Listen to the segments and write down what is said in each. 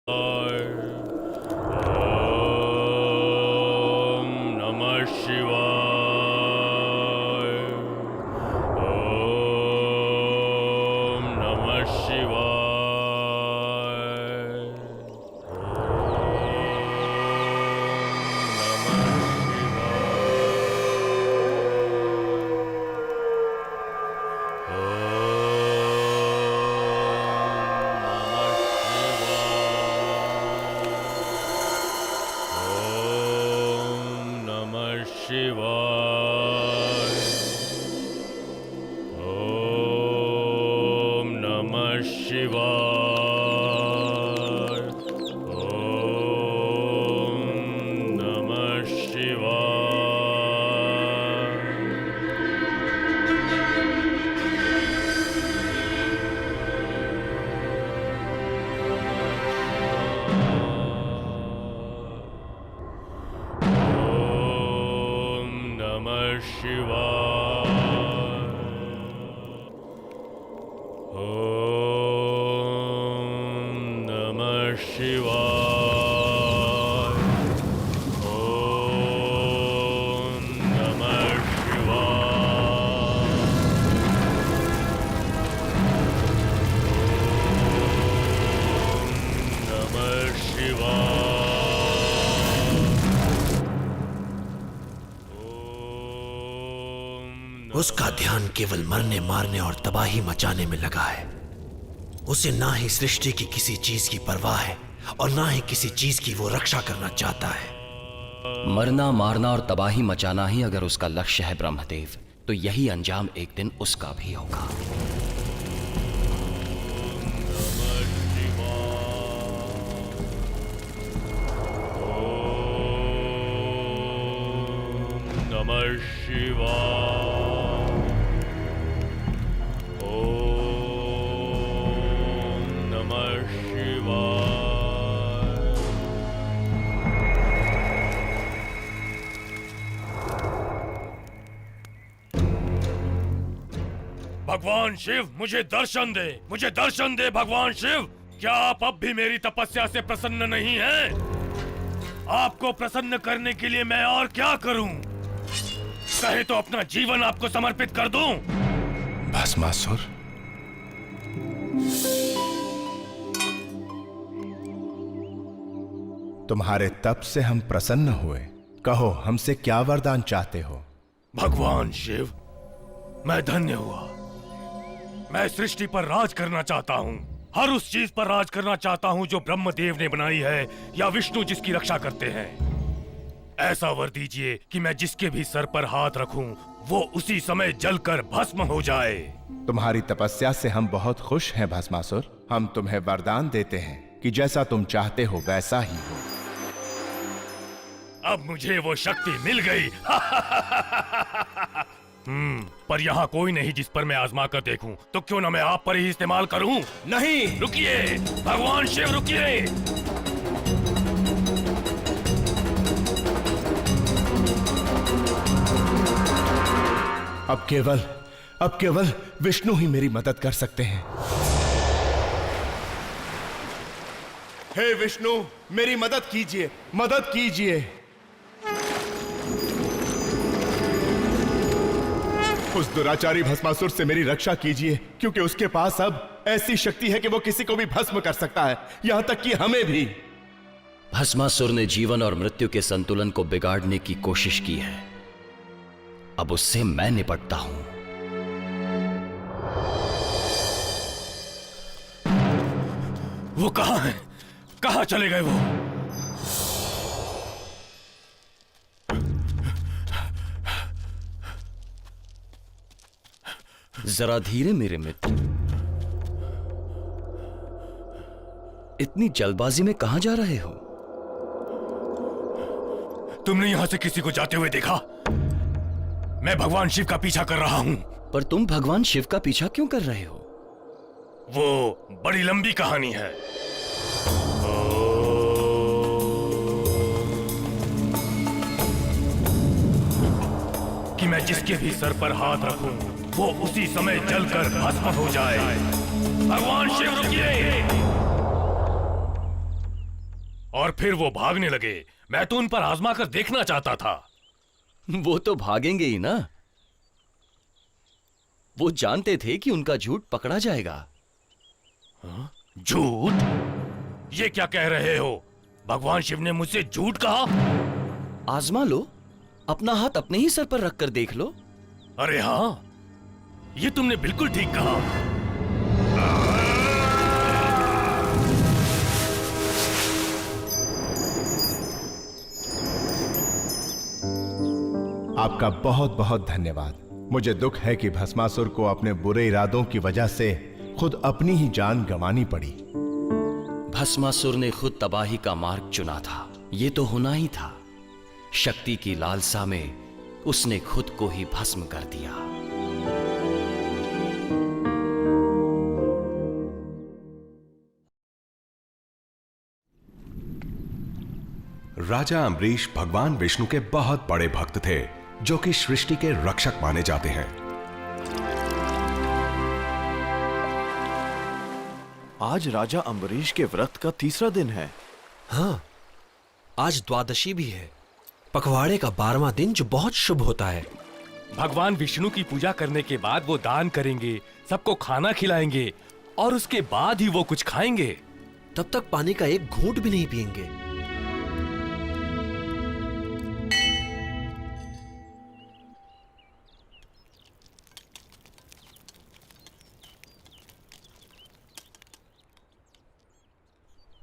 ओम नमः शिवाय। ओम नमः शिवाय। ओम नमः शिवाय। ओम नमः उसका ध्यान केवल मरने मारने और तबाही मचाने में लगा है। उसे ना ही सृष्टि की किसी चीज की परवाह है और ना ही किसी चीज की वो रक्षा करना चाहता है। मरना मारना और तबाही मचाना ही अगर उसका लक्ष्य है ब्रह्मदेव, तो यही अंजाम एक दिन उसका भी होगा। नमः शिवाय। भगवान शिव, मुझे दर्शन दे, मुझे दर्शन दे भगवान शिव। क्या आप अब भी मेरी तपस्या से प्रसन्न नहीं हैं? आपको प्रसन्न करने के लिए मैं और क्या करूं? कहे तो अपना जीवन आपको समर्पित कर दूं। भस्मासुर, तुम्हारे तप से हम प्रसन्न हुए। कहो, हमसे क्या वरदान चाहते हो? भगवान शिव, मैं धन्य हुआ। मैं सृष्टि पर राज करना चाहता हूँ। हर उस चीज पर राज करना चाहता हूँ जो ब्रह्मदेव ने बनाई है या विष्णु जिसकी रक्षा करते हैं। ऐसा वर दीजिए कि मैं जिसके भी सर पर हाथ रखूं, वो उसी समय जलकर भस्म हो जाए। तुम्हारी तपस्या से हम बहुत खुश हैं भस्मासुर। हम तुम्हें वरदान देते हैं कि जैसा तुम चाहते हो वैसा ही हो। अब मुझे वो शक्ति मिल गई। पर यहाँ कोई नहीं जिस पर मैं आजमा कर देखूं, तो क्यों ना मैं आप पर ही इस्तेमाल करूं? नहीं, रुकिए भगवान शिव, रुकिए। अब केवल विष्णु ही मेरी मदद कर सकते हैं। हे विष्णु, मेरी मदद कीजिए, मदद कीजिए। उस दुराचारी भस्मासुर से मेरी रक्षा कीजिए, क्योंकि उसके पास अब ऐसी शक्ति है कि वो किसी को भी भस्म कर सकता है, यहां तक कि हमें भी। भस्मासुर ने जीवन और मृत्यु के संतुलन को बिगाड़ने की कोशिश की है। अब उससे मैं निपटता हूं। वो कहां है? कहां चले गए वो? जरा धीरे मेरे मित्र। इतनी जल्दबाजी में कहां जा रहे हो? तुमने यहां से किसी को जाते हुए देखा? मैं भगवान शिव का पीछा कर रहा हूं। पर तुम भगवान शिव का पीछा क्यों कर रहे हो? वो बड़ी लंबी कहानी है। कि मैं जिसके भी सर पर हाथ रखूं, वो उसी समय जलकर भस्म हो जाए। भगवान शिव, रुकिए। और फिर वो भागने लगे। मैं तो उन पर आजमा कर देखना चाहता था। वो तो भागेंगे ही ना। वो जानते थे कि उनका झूठ पकड़ा जाएगा। झूठ? ये क्या कह रहे हो? भगवान शिव ने मुझसे झूठ कहा? आजमा लो, अपना हाथ अपने ही सर पर रखकर देख लो। अरे हाँ, ये तुमने बिल्कुल ठीक कहा। आपका बहुत बहुत धन्यवाद। मुझे दुख है कि भस्मासुर को अपने बुरे इरादों की वजह से खुद अपनी ही जान गंवानी पड़ी। भस्मासुर ने खुद तबाही का मार्ग चुना था। ये तो होना ही था। शक्ति की लालसा में उसने खुद को ही भस्म कर दिया। राजा अम्बरीश भगवान विष्णु के बहुत बड़े भक्त थे, जो कि सृष्टि के रक्षक माने जाते हैं। आज राजा अम्बरीश के व्रत का तीसरा दिन है। हाँ, आज द्वादशी भी है, पखवाड़े का 12वां दिन, जो बहुत शुभ होता है। भगवान विष्णु की पूजा करने के बाद वो दान करेंगे, सबको खाना खिलाएंगे और उसके बाद ही वो कुछ खाएंगे। तब तक पानी का एक घूंट भी नहीं पिएंगे।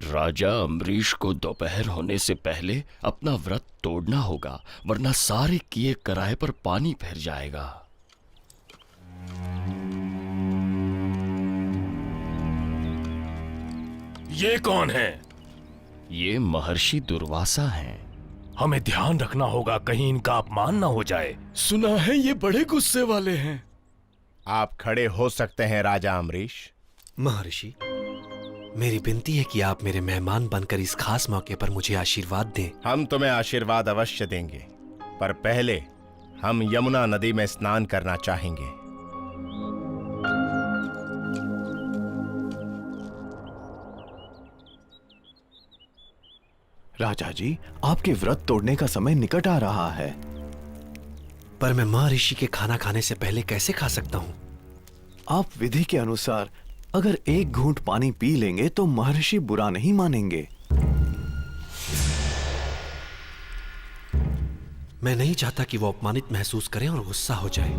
राजा अम्बरीश को दोपहर होने से पहले अपना व्रत तोड़ना होगा, वरना सारे किए कराए पर पानी फिर जाएगा। ये कौन है? ये महर्षि दुर्वासा हैं। हमें ध्यान रखना होगा कहीं इनका अपमान ना हो जाए। सुना है ये बड़े गुस्से वाले हैं। आप खड़े हो सकते हैं राजा अम्बरीश। महर्षि, मेरी विनती है कि आप मेरे मेहमान बनकर इस खास मौके पर मुझे आशीर्वाद दें। हम तुम्हें आशीर्वाद अवश्य देंगे, पर पहले हम यमुना नदी में स्नान करना चाहेंगे। राजा जी, आपके व्रत तोड़ने का समय निकट आ रहा है। पर मैं महर्षि के खाना खाने से पहले कैसे खा सकता हूं? आप विधि के अनुसार अगर एक घूंट पानी पी लेंगे तो महर्षि बुरा नहीं मानेंगे। मैं नहीं चाहता कि वो अपमानित महसूस करें और गुस्सा हो जाए।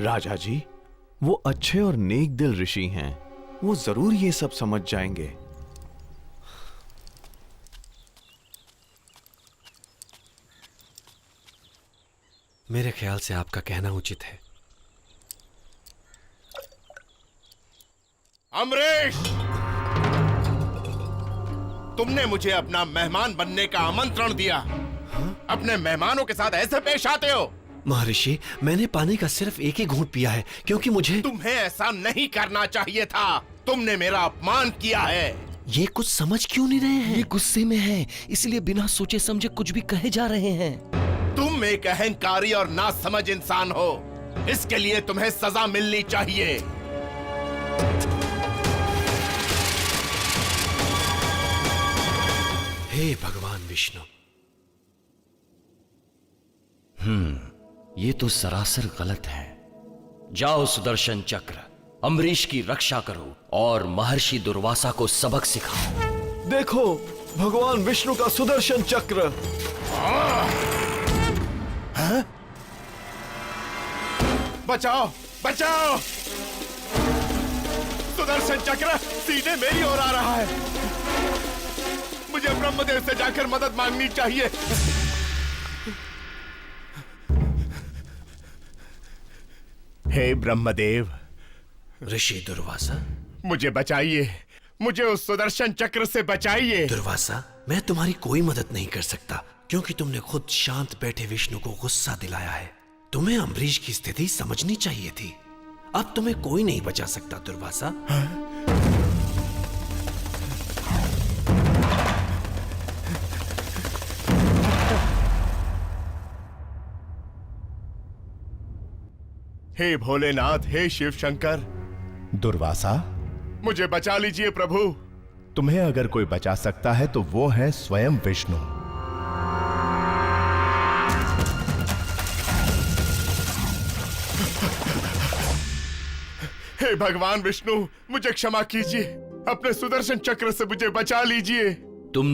राजा जी, वो अच्छे और नेक दिल ऋषि हैं। वो जरूर ये सब समझ जाएंगे। मेरे ख्याल से आपका कहना उचित है। अम्बरीश, तुमने मुझे अपना मेहमान बनने का आमंत्रण दिया। अपने मेहमानों के साथ ऐसे पेश आते हो? महर्षि, मैंने पानी का सिर्फ एक ही घूंट पिया है, क्योंकि मुझे तुम्हें ऐसा नहीं करना चाहिए था। तुमने मेरा अपमान किया है। ये कुछ समझ क्यों नहीं रहे हैं? ये गुस्से में हैं, इसलिए बिना सोचे समझे कुछ भी कहे जा रहे हैं। तुम एक अहंकारी और नासमझ इंसान हो। इसके लिए तुम्हें सजा मिलनी चाहिए। हे भगवान विष्णु। ये तो सरासर गलत है। जाओ सुदर्शन चक्र, अम्बरीश की रक्षा करो और महर्षि दुर्वासा को सबक सिखाओ। देखो, भगवान विष्णु का सुदर्शन चक्र। बचाओ, बचाओ! सुदर्शन चक्र सीधे मेरी ओर आ रहा है। मुझे ब्रह्मदेव से जाकर मदद मांगनी चाहिए। हे ब्रह्मदेव! ऋषि दुर्वासा, मुझे बचाइए। मुझे उस सुदर्शन चक्र से बचाइए। दुर्वासा, मैं तुम्हारी कोई मदद नहीं कर सकता, क्योंकि तुमने खुद शांत बैठे विष्णु को गुस्सा दिलाया है। तुम्हें अम्बरीश की स्थिति समझनी चाहिए थी। अब तुम्हें कोई नहीं बचा सकता दुर्वासा। हे भोलेनाथ, हे शिव शंकर! दुर्वासा, मुझे बचा लीजिए प्रभु। तुम्हें अगर कोई बचा सकता है तो वो है स्वयं विष्णु। हे भगवान विष्णु, मुझे क्षमा कीजिए, अपने सुदर्शन चक्र से मुझे बचा लीजिए। तुमने